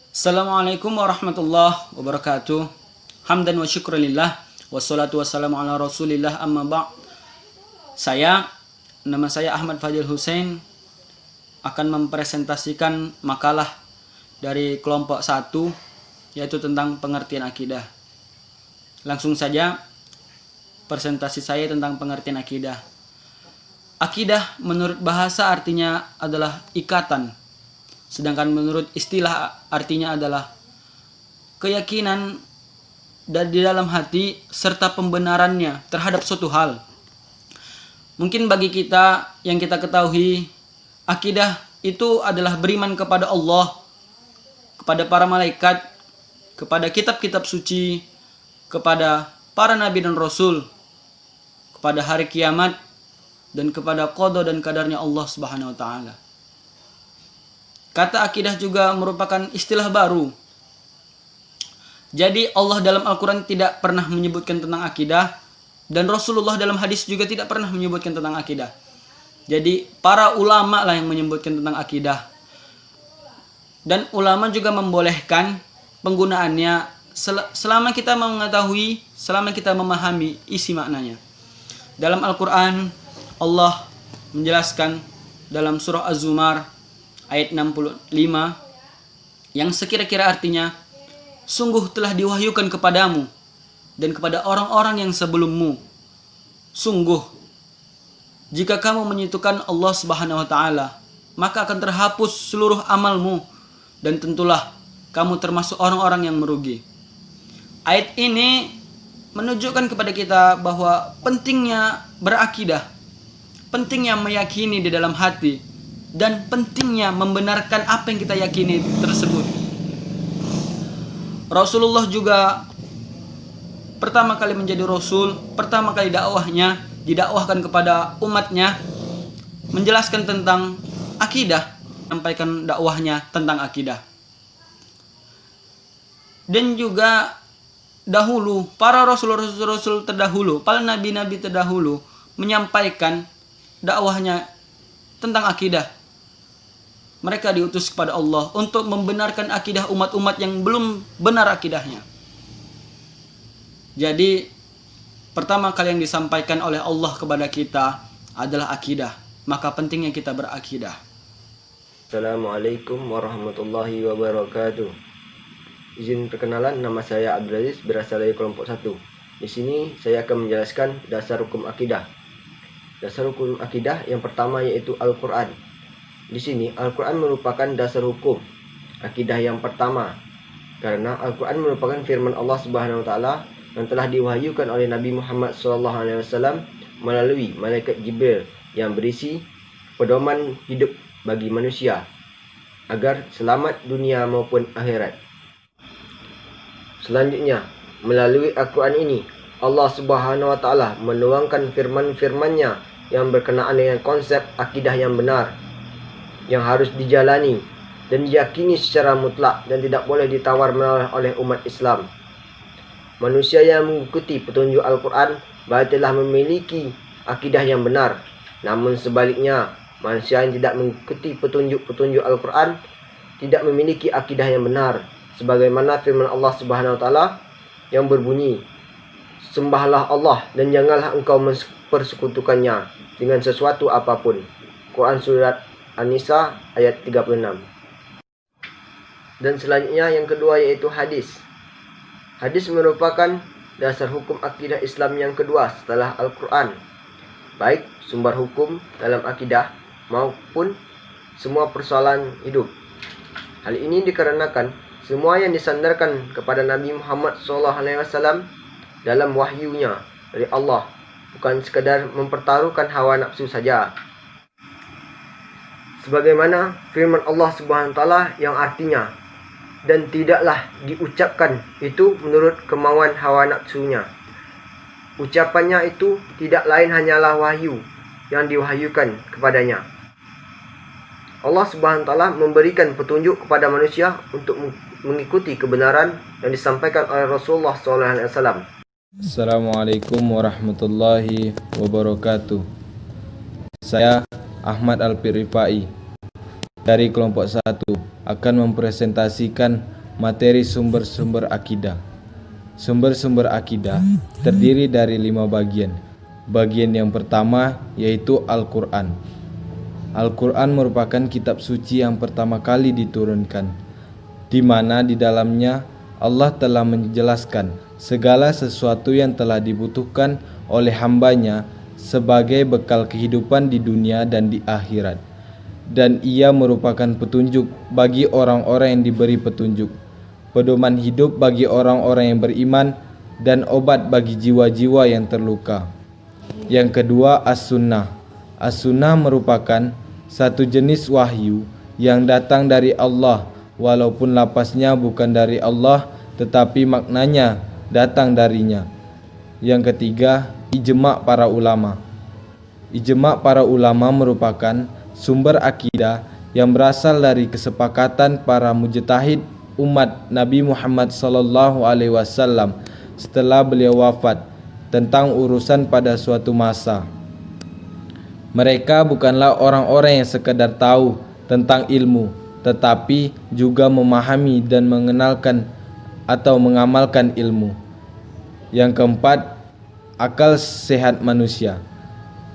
Assalamualaikum warahmatullahi wabarakatuh. Hamdan wa syukrulillah. Wassalatu wassalamu ala rasulillah amma ba'd. Nama saya Ahmad Fadil Hussein akan mempresentasikan makalah dari kelompok 1, yaitu tentang pengertian akidah. Langsung saja, presentasi saya tentang pengertian akidah. Akidah menurut bahasa artinya adalah ikatan, sedangkan menurut istilah artinya adalah keyakinan di dalam hati serta pembenarannya terhadap suatu hal. Mungkin bagi kita yang kita ketahui, akidah itu adalah beriman kepada Allah, kepada para malaikat, kepada kitab-kitab suci, kepada para nabi dan rasul, kepada hari kiamat, dan kepada qada dan kadarnya Allah Subhanahu wa taala. Kata akidah juga merupakan istilah baru. Jadi Allah dalam Al-Quran tidak pernah menyebutkan tentang akidah, dan Rasulullah dalam hadis juga tidak pernah menyebutkan tentang akidah. Jadi para ulama lah yang menyebutkan tentang akidah. Dan ulama juga membolehkan penggunaannya selama kita mengetahui, selama kita memahami isi maknanya. Dalam Al-Quran Allah menjelaskan dalam surah Az-Zumar ayat 65 yang sekira-kira artinya, sungguh telah diwahyukan kepadamu dan kepada orang-orang yang sebelummu. Sungguh jika kamu menyekutukan Allah Subhanahu wa taala, maka akan terhapus seluruh amalmu, dan tentulah kamu termasuk orang-orang yang merugi. Ayat ini menunjukkan kepada kita bahwa pentingnya berakidah, pentingnya meyakini di dalam hati, dan pentingnya membenarkan apa yang kita yakini tersebut. Rasulullah juga pertama kali menjadi Rasul, pertama kali dakwahnya didakwahkan kepada umatnya, menjelaskan tentang akidah, sampaikan dakwahnya tentang akidah. Dan juga dahulu para rasul-rasul terdahulu, para nabi-nabi terdahulu menyampaikan dakwahnya tentang akidah. Mereka diutus kepada Allah untuk membenarkan akidah umat-umat yang belum benar akidahnya. Jadi pertama kali yang disampaikan oleh Allah kepada kita adalah akidah. Maka pentingnya kita berakidah. Assalamualaikum warahmatullahi wabarakatuh. Izin perkenalan, nama saya Abdul Aziz, berasal dari kelompok 1. Di sini saya akan menjelaskan dasar hukum akidah. Dasar hukum akidah yang pertama yaitu Al-Quran. Di sini Al-Quran merupakan dasar hukum akidah yang pertama, karena Al-Quran merupakan firman Allah Subhanahu wa taala yang telah diwahyukan oleh Nabi Muhammad SAW melalui malaikat Jibril, yang berisi pedoman hidup bagi manusia agar selamat dunia maupun akhirat. Selanjutnya, melalui Al-Quran ini Allah Subhanahu wa taala menuangkan firman-firman-Nya yang berkenaan dengan konsep akidah yang benar, yang harus dijalani dan diyakini secara mutlak dan tidak boleh ditawar-menawar oleh umat Islam. Manusia yang mengikuti petunjuk Al-Quran berarti telah memiliki akidah yang benar. Namun sebaliknya, manusia yang tidak mengikuti petunjuk Al-Quran tidak memiliki akidah yang benar, sebagaimana firman Allah Subhanahu wa taala yang berbunyi, "Sembahlah Allah dan janganlah engkau mempersekutukannya dengan sesuatu apapun." Quran surat An-Nisa ayat 36. Dan selanjutnya yang kedua yaitu hadis. Hadis merupakan dasar hukum akidah Islam yang kedua setelah Al-Quran, baik sumber hukum dalam akidah maupun semua persoalan hidup. Hal ini dikarenakan semua yang disandarkan kepada Nabi Muhammad SAW dalam wahyunya dari Allah bukan sekadar mempertaruhkan hawa nafsu saja, sebagaimana firman Allah Subhanahu wa taala yang artinya, dan tidaklah diucapkan itu menurut kemauan hawa nafsunya. Ucapannya itu tidak lain hanyalah wahyu yang diwahyukan kepadanya. Allah Subhanahu wa taala memberikan petunjuk kepada manusia untuk mengikuti kebenaran yang disampaikan oleh Rasulullah SAW. Assalamualaikum warahmatullahi wabarakatuh. Saya Ahmad Alpirifai dari kelompok 1 akan mempresentasikan materi sumber-sumber akidah. Sumber-sumber akidah terdiri dari 5 bagian. Bagian yang pertama yaitu Al-Quran. Al-Quran merupakan kitab suci yang pertama kali diturunkan, di mana di dalamnya Allah telah menjelaskan segala sesuatu yang telah dibutuhkan oleh hambanya sebagai bekal kehidupan di dunia dan di akhirat. Dan ia merupakan petunjuk bagi orang-orang yang diberi petunjuk, pedoman hidup bagi orang-orang yang beriman, dan obat bagi jiwa-jiwa yang terluka. Yang kedua, As-Sunnah. As-Sunnah merupakan satu jenis wahyu yang datang dari Allah, walaupun lapasnya bukan dari Allah, tetapi maknanya datang darinya. Yang ketiga, Ijma' para ulama. Ijma' para ulama merupakan sumber akidah yang berasal dari kesepakatan para mujtahid umat Nabi Muhammad SAW setelah beliau wafat tentang urusan pada suatu masa. Mereka bukanlah orang-orang yang sekadar tahu tentang ilmu, tetapi juga memahami dan mengenalkan atau mengamalkan ilmu. Yang keempat, akal sehat manusia.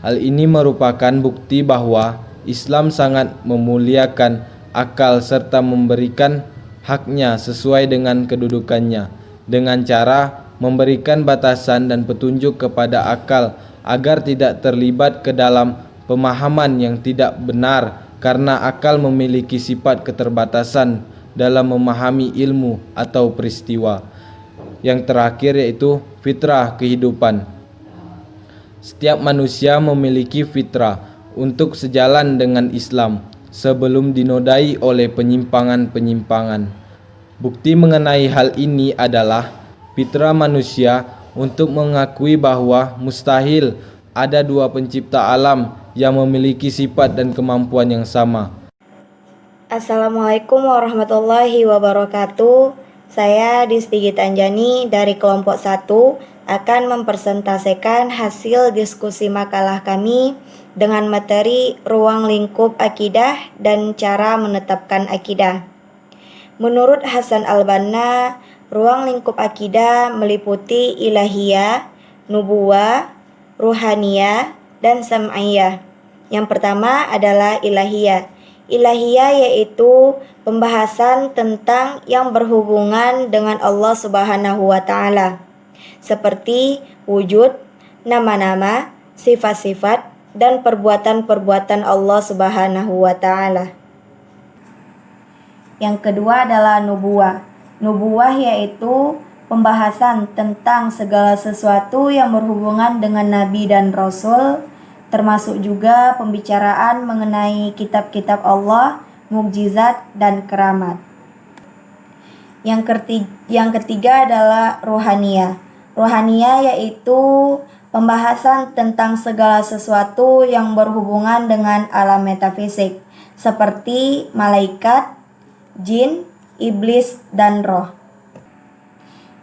Hal ini merupakan bukti bahwa Islam sangat memuliakan akal serta memberikan haknya sesuai dengan kedudukannya, dengan cara memberikan batasan dan petunjuk kepada akal agar tidak terlibat ke dalam pemahaman yang tidak benar, karena akal memiliki sifat keterbatasan dalam memahami ilmu atau peristiwa. Yang terakhir yaitu fitrah kehidupan. Setiap manusia memiliki fitrah untuk sejalan dengan Islam sebelum dinodai oleh penyimpangan-penyimpangan. Bukti mengenai hal ini adalah fitrah manusia untuk mengakui bahwa mustahil ada 2 pencipta alam yang memiliki sifat dan kemampuan yang sama. Assalamualaikum warahmatullahi wabarakatuh. Saya Disti Anjani dari kelompok 1 akan mempresentasikan hasil diskusi makalah kami dengan materi ruang lingkup akidah dan cara menetapkan akidah. Menurut Hasan al-Banna, ruang lingkup akidah meliputi ilahiyah, nubuwah, ruhaniyah, dan sam'iyah. Yang pertama adalah ilahiyah. Ilahiyah yaitu pembahasan tentang yang berhubungan dengan Allah Subhanahu wa Ta'ala, seperti wujud, nama-nama, sifat-sifat, dan perbuatan-perbuatan Allah Subhanahu wa Ta'ala. Yang kedua adalah nubuwah. Nubuwah yaitu pembahasan tentang segala sesuatu yang berhubungan dengan Nabi dan Rasul, termasuk juga pembicaraan mengenai kitab-kitab Allah, mukjizat, dan keramat. Yang ketiga adalah ruhaniyah. Ruhaniyah yaitu pembahasan tentang segala sesuatu yang berhubungan dengan alam metafisik, seperti malaikat, jin, iblis, dan roh.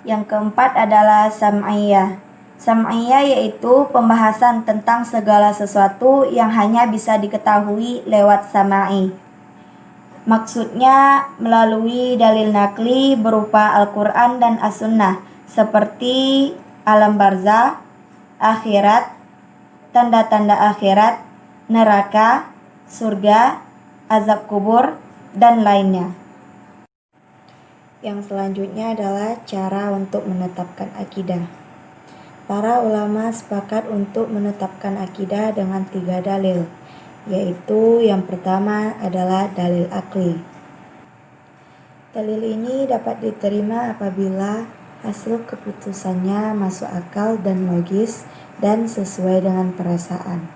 Yang keempat adalah sam'iyah. Sam'iyah yaitu pembahasan tentang segala sesuatu yang hanya bisa diketahui lewat sama'i. Maksudnya melalui dalil nakli berupa Al-Quran dan As-Sunnah, seperti alam barzah, akhirat, tanda-tanda akhirat, neraka, surga, azab kubur, dan lainnya. Yang selanjutnya adalah cara untuk menetapkan akidah. Para ulama sepakat untuk menetapkan akidah dengan 3 dalil, yaitu yang pertama adalah dalil akli. Dalil ini dapat diterima apabila hasil keputusannya masuk akal dan logis dan sesuai dengan perasaan.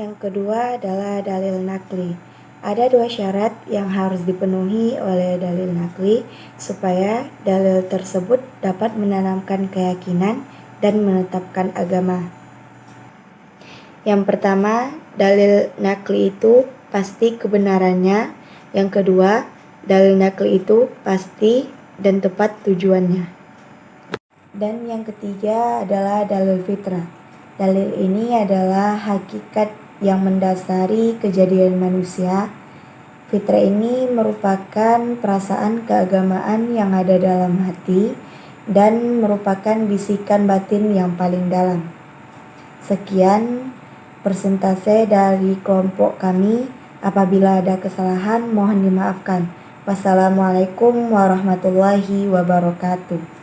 Yang kedua adalah dalil nakli. Ada 2 syarat yang harus dipenuhi oleh dalil nakli supaya dalil tersebut dapat menanamkan keyakinan dan menetapkan agama. Yang pertama, dalil nakli itu pasti kebenarannya. Yang kedua, dalil nakli itu pasti dan tepat tujuannya. Dan yang ketiga adalah dalil fitrah. Dalil ini adalah hakikat yang mendasari kejadian manusia Fitrah ini merupakan perasaan keagamaan yang ada dalam hati dan merupakan bisikan batin yang paling dalam. Sekian persentase dari kelompok kami. Apabila ada kesalahan mohon dimaafkan. Wassalamualaikum warahmatullahi wabarakatuh.